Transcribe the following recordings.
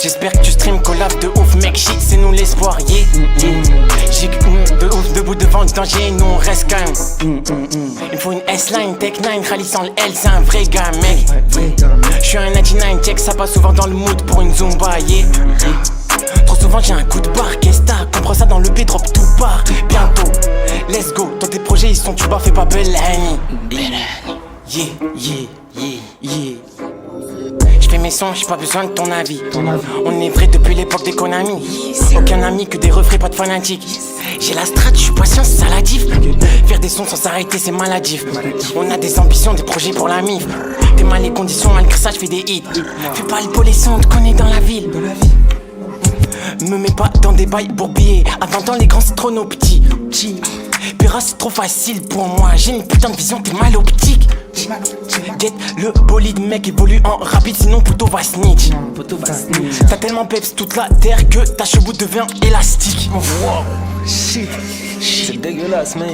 J'espère que tu stream collab de ouf, mec, shit, c'est nous l'espoir, yeah, J'ai de ouf, debout devant le danger, nous on reste calme. Il faut une S-Line, Tech 9, Khali sans le L, c'est un vrai gars, mec. J'suis un 99, check, ça passe souvent dans le mood pour une Zumba, yeah. Trop souvent j'ai un coup de barre, qu'est-ce t'as? Comprends ça dans le P, drop tout part. Bientôt, let's go, dans tes projets ils sont tu bas, fais pas Belani. Yeah, yeah, yeah, yeah. J'fais mes sons, j'ai pas besoin de ton avis. On est vrai depuis l'époque des Konami. Aucun ami que des refrains, pas de fanatiques. J'ai la strat, j'suis patient, c'est ça la diff. Faire des sons sans s'arrêter, c'est maladif. On a des ambitions, des projets pour la mif. T'es mal les conditions, malgré ça j'fais des hits. Fais pas le polissant, on te connaît dans la ville. Me mets pas dans des bails bourbiers. À 20 ans, les grands c'est trop nos petits. Pira c'est trop facile pour moi. J'ai une putain de vision, t'es mal optique. Get le bolide mec évolue en rapide, sinon Poto va snitch. T'as tellement peps toute la terre que ta cheveux devient élastique. Wow, shit, c'est dégueulasse, man.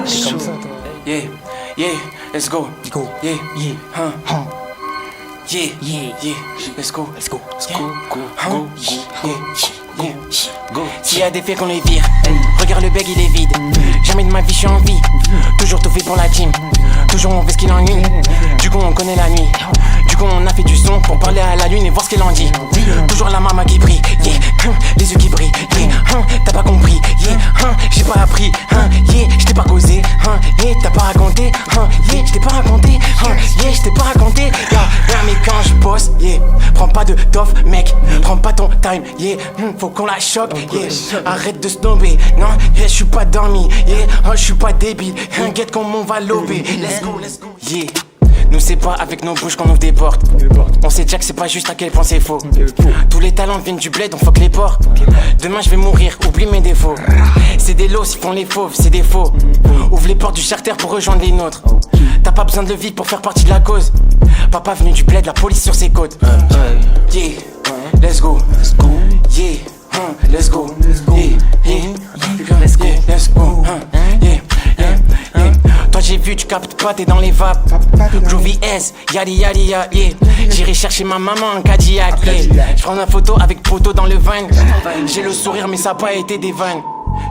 C'est comme ça, toi. Yeah, yeah, let's go. Yeah, yeah, yeah, yeah, yeah, let's go. Go. S'il y a des faits qu'on les vire, regarde le bag il est vide. Jamais de ma vie je suis en vie, toujours tout fait pour la team. Toujours on fait ce qu'il ennuie, du coup on connaît la nuit. Du coup on a fait du son pour parler à la lune et voir ce qu'elle en dit. Toujours la maman qui brille, yeah, les yeux qui brillent, yeah, t'as pas compris, yeah, j'ai pas appris, yeah, j't'ai pas causé, yeah, t'as pas raconté, yeah, j't'ai pas raconté, yeah, j't'ai pas raconté, yeah, mais quand je bosse, yeah, prends pas de tof mec, prends pas ton time, yeah, faut qu'on la choque, yeah, arrête de snobber, non, yeah, j'suis pas dormi, yeah, j'suis pas débile, guette comme on va lober, let's go, yeah. Nous c'est pas avec nos bouches qu'on ouvre des portes. On sait déjà que c'est pas juste à quel point c'est faux. Tous les talents viennent du bled, on fuck les portes. Demain je vais mourir, oublie mes défauts. C'est des lots, ils font les fauves, c'est des faux. Ouvre les portes du charter pour rejoindre les nôtres. T'as pas besoin de le vide pour faire partie de la cause. Papa venu du bled, la police sur ses côtes. Yeah, let's go. Yeah, let's go. Yeah, let's go. Yeah. Toi j'ai vu, tu captes pas, t'es dans les vapes. Groovy S, yadi yadi ya, yeah. J'irai chercher ma maman en Cadillac, yeah. J'prends une photo avec Poto dans le van. J'ai le sourire mais ça a pas été des vannes.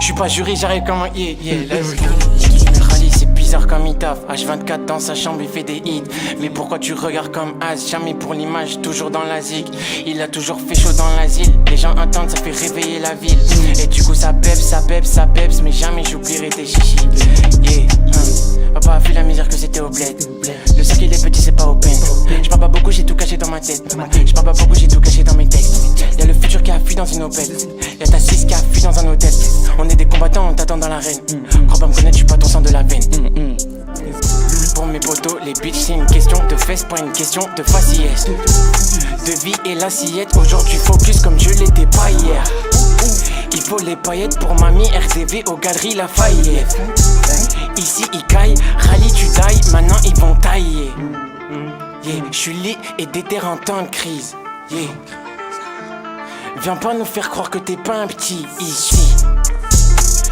J'suis pas juré, j'arrive comme un yeah, let's go. Khali c'est bizarre comme il taffe. H24 dans sa chambre il fait des hits. Mais pourquoi tu regardes comme As? Jamais pour l'image, toujours dans la zig. Il a toujours fait chaud dans l'asile. Les gens entendent, ça fait réveiller la ville. Et du coup ça peps, mais jamais j'oublierai tes chichis. Yeah, Papa a vu la misère que c'était au bled. Le sac il est petit, c'est pas open. J'parle pas beaucoup, j'ai tout caché dans ma tête. J'parle pas beaucoup, j'ai tout caché dans mes textes. Y'a le futur qui a fui dans une Opel. Y'a ta Suisse qui a fui dans un hôtel. On est des combattants, on t'attend dans l'arène. Crois pas me connaître, j'suis pas ton sang de la veine. Pour mes potos, les bitches c'est une question de fesses, pas une question de faciès. De vie et l'assiette, aujourd'hui focus comme je l'étais pas hier. Il faut les paillettes pour mamie, RDV aux galeries Lafayette. Ici ils caillent, rallye tu tailles, maintenant ils vont tailler. Yeah, j'suis lit et déterre en temps de crise. Yeah. Viens pas nous faire croire que t'es pas un petit ici.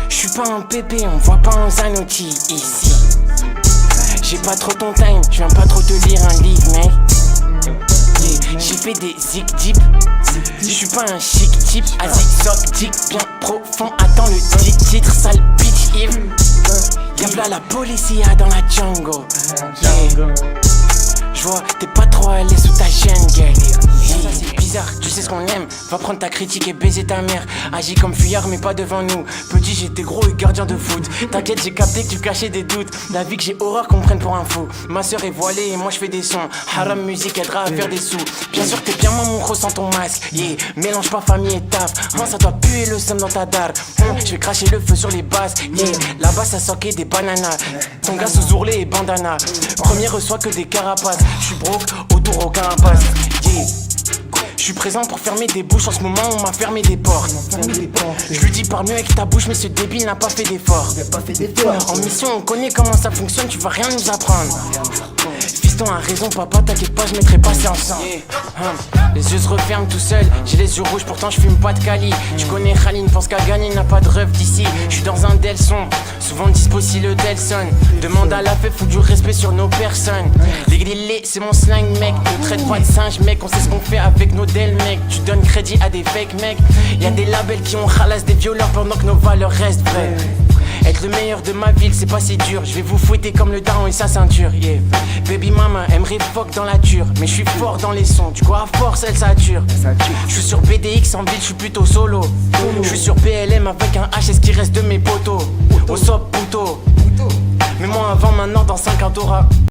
J'suis pas un pépé, on voit pas un Zanotti ici. J'ai pas trop ton time, j'viens pas trop te lire un livre mec. Yeah, j'ai fait des zig deep. J'suis pas un chic type, exotique, bien profond. Attends le titre, sale bitch Yves. Y'a la police dans la jungle. Yeah. J'vois t'es pas trop allé sous ta chaîne, girl. Yeah. C'est bizarre, tu sais ce qu'on aime. Va prendre ta critique et baiser ta mère. Agis comme fuyard mais pas devant nous. Petit j'étais gros et gardien de foot. T'inquiète j'ai capté que tu cachais des doutes. La vie que j'ai horreur qu'on me prenne pour un fou. Ma soeur est voilée et moi je fais des sons. Haram musique aidera à faire des sous. Bien sûr t'es bien mon ressens ton masque. Yeah, mélange pas famille et taf. Ça doit puer le seum dans ta dalle. Je vais cracher le feu sur les basses. Yeah, là-bas ça soquait des bananas. Ton gars sous ourlet et bandana. Premier reçoit que des carapaces. J'suis broke, autour aucun impasse. Yeah. J'suis présent pour fermer des bouches. En ce moment on m'a fermé des portes. Je lui dis parle mieux avec ta bouche mais ce débile n'a pas fait d'effort. En mission on connaît comment ça fonctionne. Tu vas rien nous apprendre. Fils fiston a raison, papa, t'inquiète pas, je mettrai patience. Les yeux se referment tout seul, j'ai les yeux rouges, pourtant je fume pas de Cali. Tu connais Khaline, pense qu'à gagner, n'a pas de rêve d'ici. Je suis dans un Delson, souvent dispo si le tel sonne. Demande à la fête, faut du respect sur nos personnes. Les grillés, c'est mon slang, mec. Ne traite pas de singe, mec, on sait ce qu'on fait avec nos del, mec. Tu donnes crédit à des fake, mec. Y'a des labels qui ont ralasse des violeurs pendant que nos valeurs restent vraies. Être le meilleur de ma ville, c'est pas si dur. Je vais vous fouetter comme le daron et sa ceinture, yeah. Baby mama aimerait fuck dans la ture, mais je suis fort dans les sons, du coup à force elle sature. Je suis sur BDX en ville, je suis plutôt solo. Je suis sur PLM avec un H et ce qui reste de mes potos. Au sop puto. Mais moi avant, maintenant dans 5 ans t'auras